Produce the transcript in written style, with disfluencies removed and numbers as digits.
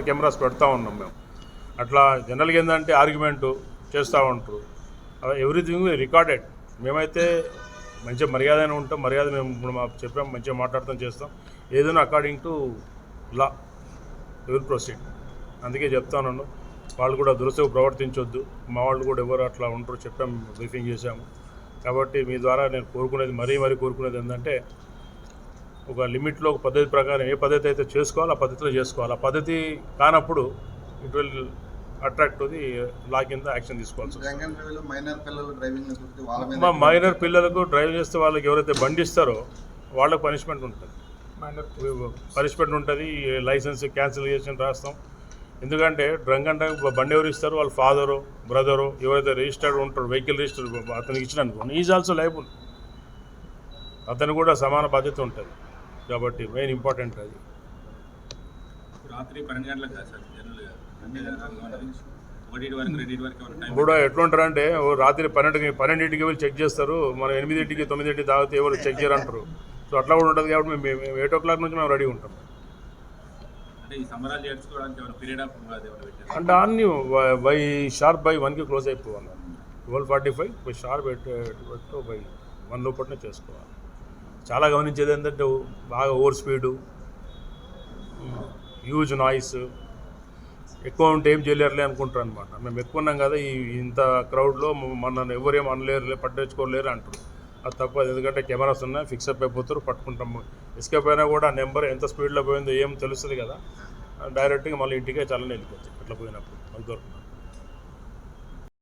Cameras పెడతా ఉన్నాం మేము. అట్లా జనరల్గా ఏంటంటే ఆర్గ్యుమెంటు చేస్తూ ఉంటారు. Everything recorded. మేమైతే మంచిగా మర్యాదనే ఉంటాం. మర్యాద మేము ఇప్పుడు చెప్పాం, మంచిగా మాట్లాడతాం, చేస్తాం. ఏదైనా according to law will proceed. అందుకే చెప్తాను, వాళ్ళు కూడా దురదృష్టంగా ప్రవర్తించొద్దు. మా వాళ్ళు కూడా ఎవరు అట్లా ఉంటారు చెప్పాం, బ్రీఫింగ్ చేశాము. కాబట్టి మీ ద్వారా నేను కోరుకునేది మరీ కోరుకునేది ఏంటంటే ఒక లిమిట్లో ఒక పద్ధతి ప్రకారం ఏ పద్ధతి అయితే చేసుకోవాలో ఆ పద్ధతిలో చేసుకోవాలి. ఆ పద్ధతి కానప్పుడు it will attract the law కింద యాక్షన్ తీసుకోవాల్సి వస్తుంది. మైనర్ పిల్లలకు డ్రైవ్ చేస్తే వాళ్ళకి ఎవరైతే బండి ఇస్తారో వాళ్ళకి పనిష్మెంట్ ఉంటుంది. లైసెన్స్ క్యాన్సిలేషన్ రాస్తాం. ఎందుకంటే డ్రంక్ అంటే బండి ఎవరు ఇస్తారు, వాళ్ళ ఫాదరు బ్రదరు ఎవరైతే రిజిస్టర్డ్ ఉంటారో వెహికల్ రిజిస్టర్ అతనికి ఇచ్చిన అనుకోండి, ఈజ్ ఆల్సో లైబుల్. అతను కూడా సమాన బాధ్యత ఉంటుంది. కాబట్టి మెయిన్ ఇంపార్టెంట్ అది. ఇప్పుడు ఎట్లుంటారంటే రాత్రి 12ంటికి వెళ్ళి చెక్ చేస్తారు, మనం 8ంటికి 9ంటికి తాగితే ఎవరు చెక్ చేయరంటారు. సో అట్లా కూడా ఉంటుంది. కాబట్టి మేము 8 o'clock నుంచి మేము రెడీ ఉంటాం. అంటే అన్ని షార్ప్ బై 1కి క్లోజ్ అయిపోవాలి. 12:45 షార్ప్ బై 1 లోపలనే చేసుకోవాలి. చాలా గమనించేది ఏంటంటే బాగా ఓవర్ స్పీడు, హ్యూజ్ నాయిస్ ఎక్కువ ఉంటే ఏం చేయలేరులే అనుకుంటారు అనమాట. మేము ఎక్కువ ఉన్నాం కదా ఇంత క్రౌడ్లో మనల్ని ఎవరేం అనలేరులే, పట్టించుకోలేరు అంటారు. అది తప్ప. ఎందుకంటే కెమెరాస్ ఉన్నాయి, ఫిక్సప్ అయిపోతారు, పట్టుకుంటాము. ఎస్కేప్ అయినా కూడా నెంబర్ ఎంత స్పీడ్లో పోయిందో ఏం తెలుస్తుంది కదా, డైరెక్ట్గా మళ్ళీ ఇంటికే చాలని వెళ్ళిపోతుంది. అట్లా పోయినప్పుడు అది దొరుకుతుంది.